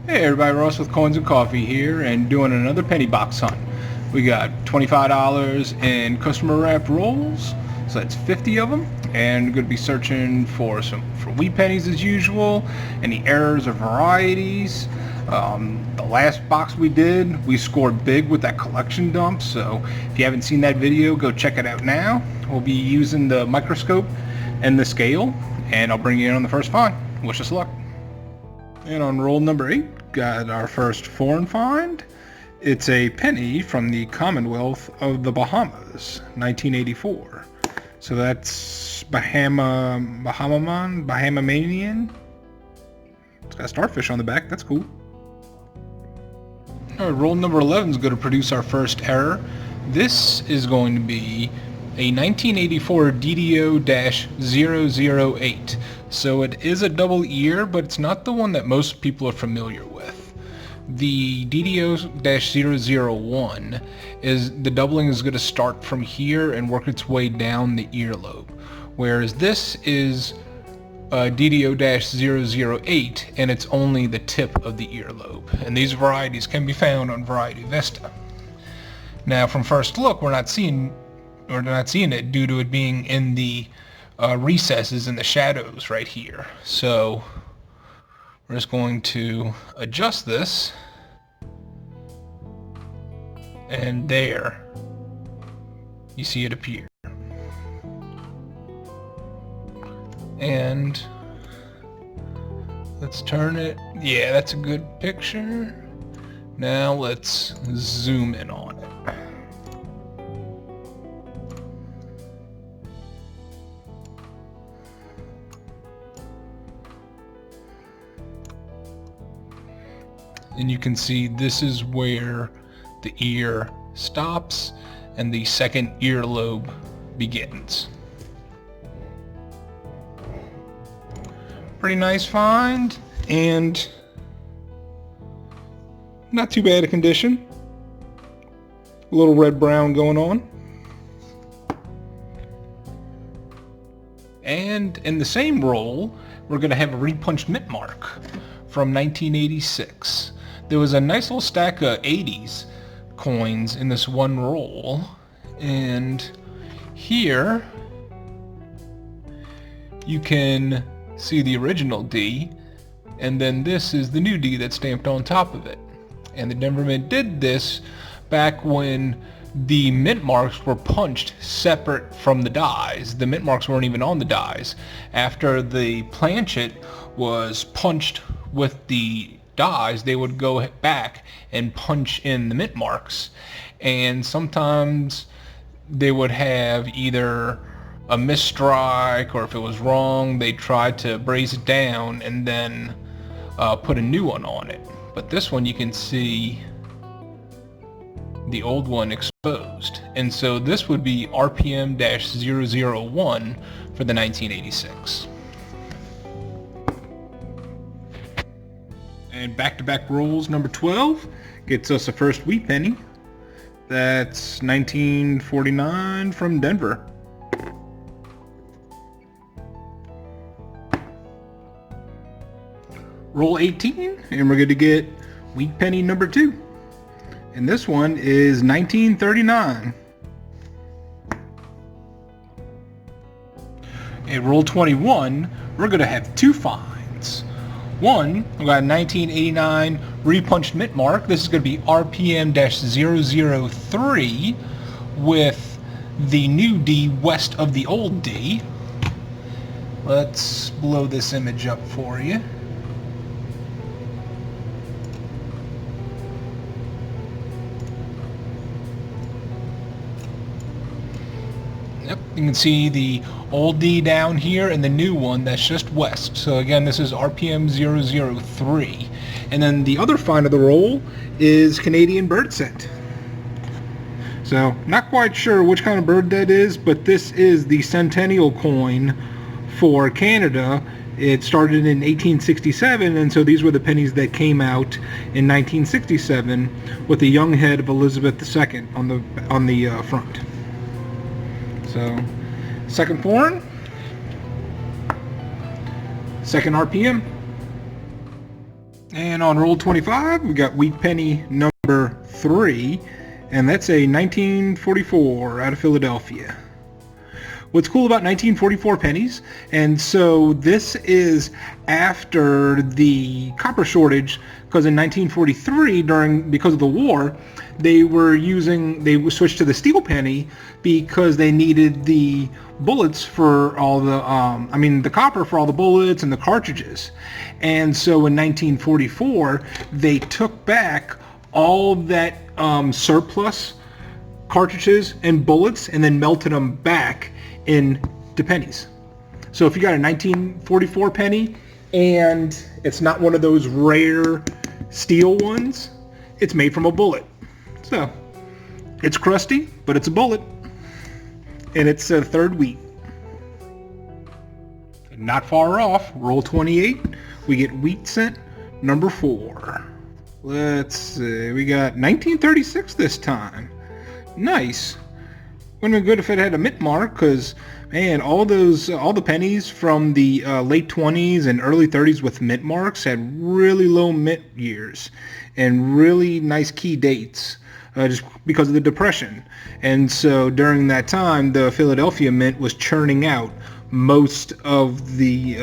Hey everybody, Ross with Coins and Coffee here and doing another penny box hunt. We got $25 in customer wrapped rolls, so that's 50 of them, and we're going to be searching for wheat pennies as usual, any errors or varieties. The last box we did, we scored big with that collection dump, so if you haven't seen that video, go check it out now. We'll be using the microscope and the scale, and I'll bring you in on the first find. Wish us luck. And on roll number 8, got our first foreign find. It's a penny from the Commonwealth of the Bahamas, 1984. So that's Bahamanian. It's got starfish on the back, that's cool. All right, roll number 11 is going to produce our first error. This is going to be a 1984 DDO-008. So it is a double ear, but it's not the one that most people are familiar with. The DDO-001 is the doubling is going to start from here and work its way down the earlobe, whereas this is DDO-008 and it's only the tip of the earlobe. And these varieties can be found on Variety Vista. Now, from first look, we're not seeing it due to it being in the recesses and the shadows right here. So we're just going to adjust this, and there you see it appear. And let's turn it. Yeah, that's a good picture. Now let's zoom in on it. And you can see this is where the ear stops and the second earlobe begins. Pretty nice find, and not too bad a condition. A little red-brown going on. And in the same roll, we're going to have a repunched mint mark from 1986. There was a nice little stack of 80s coins in this one roll, and here you can see the original D, and then this is the new D that's stamped on top of it. And the Denver Mint did this back when the mint marks were punched separate from the dies. The mint marks weren't even on the dies. After the planchet was punched with the dies, they would go back and punch in the mint marks, and sometimes they would have either a misstrike, or if it was wrong, they tried to braze it down and then put a new one on it. But this one, you can see the old one exposed, and so this would be RPM-001 for the 1986. And back-to-back rolls number 12 gets us a first wheat penny. That's 1949 from Denver. Roll 18, and we're going to get wheat penny number 2. And this one is 1939. And roll 21, we're going to have 2 finds. One, we got a 1989 repunched mint mark. This is going to be RPM-003 with the new D west of the old D. Let's blow this image up for you. Yep, you can see the old D down here and the new one that's just west. So again, this is RPM-003. And then the other find of the roll is Canadian bird scent. So not quite sure which kind of bird that is, but this is the centennial coin for Canada. It started in 1867, and so these were the pennies that came out in 1967 with the young head of Elizabeth II on the front. So, second foreign, second RPM. And on roll 25, we got Wheat Penny number 3, and that's a 1944 out of Philadelphia. What's cool about 1944 pennies, and so this is after the copper shortage, because in 1943, because of the war, they switched to the steel penny because they needed the bullets for all the, the copper for all the bullets and the cartridges. And so in 1944, they took back all that surplus cartridges and bullets and then melted them back into pennies. So if you got a 1944 penny and it's not one of those rare steel ones, it's made from a bullet. So it's crusty, but it's a bullet. And it's a third wheat. Not far off, roll 28, we get wheat cent number 4. Let's see, we got 1936 this time. Nice. Wouldn't have been good if it had a mint mark, because man, all the pennies from the late 20s and early 30s with mint marks had really low mint years and really nice key dates, just because of the Depression. And so during that time, the Philadelphia Mint was churning out most of the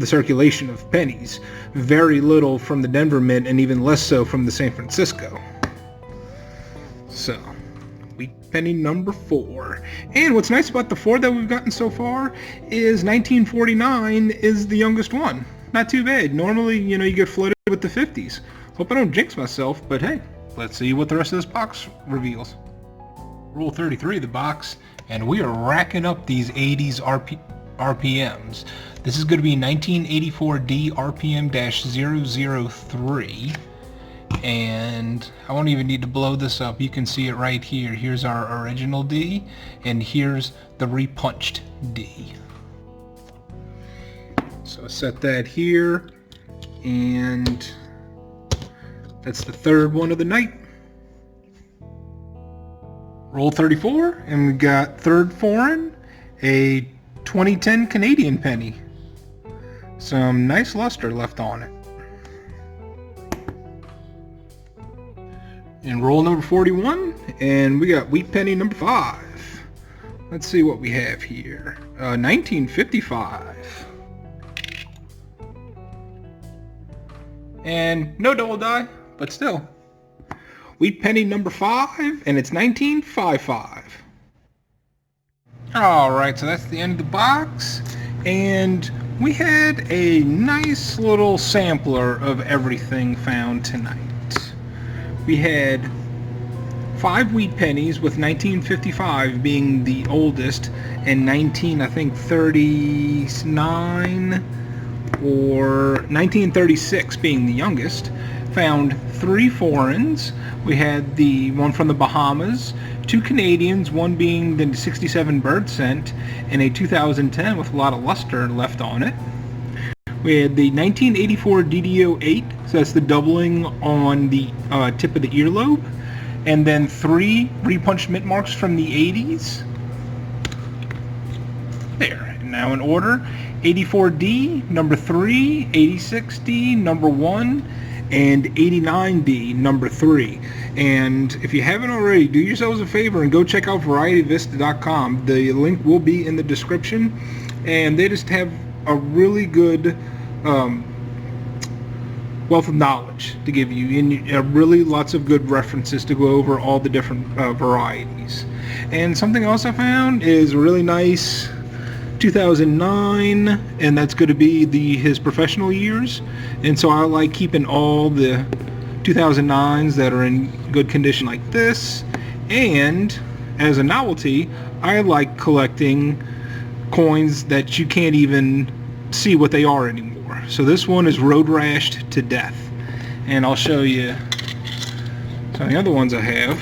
circulation of pennies. Very little from the Denver Mint, and even less so from the San Francisco. So, wheat penny number 4. And what's nice about the 4 that we've gotten so far is 1949 is the youngest one. Not too bad. Normally, you get flooded with the 50s. Hope I don't jinx myself, but hey, let's see what the rest of this box reveals. Roll 33 of the box, and we are racking up these 80s RPMs. This is going to be 1984D RPM-003. And I won't even need to blow this up. You can see it right here. Here's our original D, and here's the repunched D. So set that here, and that's the third one of the night. Roll 34, and we got third foreign, a 2010 Canadian penny. Some nice luster left on it. And roll number 41, and we got wheat penny number 5. Let's see what we have here. 1955. And no double die, but still. Wheat penny number 5, and it's 1955. Alright, so that's the end of the box. And we had a nice little sampler of everything found tonight. We had 5 wheat pennies, with 1955 being the oldest, and 1939 or 1936 being the youngest. Found 3 foreigns. We had the one from the Bahamas, 2 Canadians, one being the 67 bird cent, and a 2010 with a lot of luster left on it. We had the 1984 DDO8, so that's the doubling on the tip of the earlobe, and then 3 repunched mint marks from the 80s. There, and now in order, 84D, number 3, 86D, number 1, and 89D, number 3. And if you haven't already, do yourselves a favor and go check out VarietyVista.com. The link will be in the description, and they just have a really good wealth of knowledge to give you, and really lots of good references to go over all the different varieties. And something else I found is a really nice 2009, and that's going to be his professional years. And so I like keeping all the 2009s that are in good condition like this. And as a novelty, I like collecting coins that you can't even see what they are anymore. So this one is road rashed to death, and I'll show you some of the other ones I have.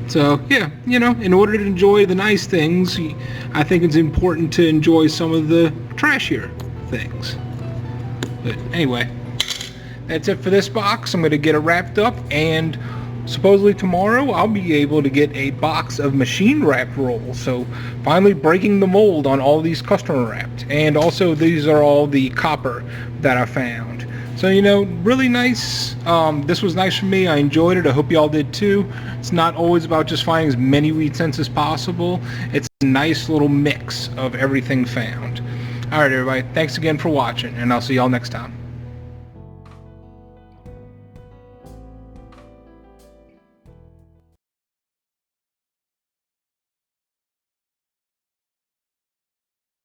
So yeah, in order to enjoy the nice things, I think it's important to enjoy some of the trashier things. But anyway, that's it for this box. I'm going to get it wrapped up, and supposedly tomorrow I'll be able to get a box of machine wrapped rolls. So finally breaking the mold on all these custom wrapped. And also these are all the copper that I found. So, you know, really nice. This was nice for me. I enjoyed it. I hope y'all did too. It's not always about just finding as many wheat cents as possible. It's a nice little mix of everything found. Alright everybody, thanks again for watching, and I'll see y'all next time.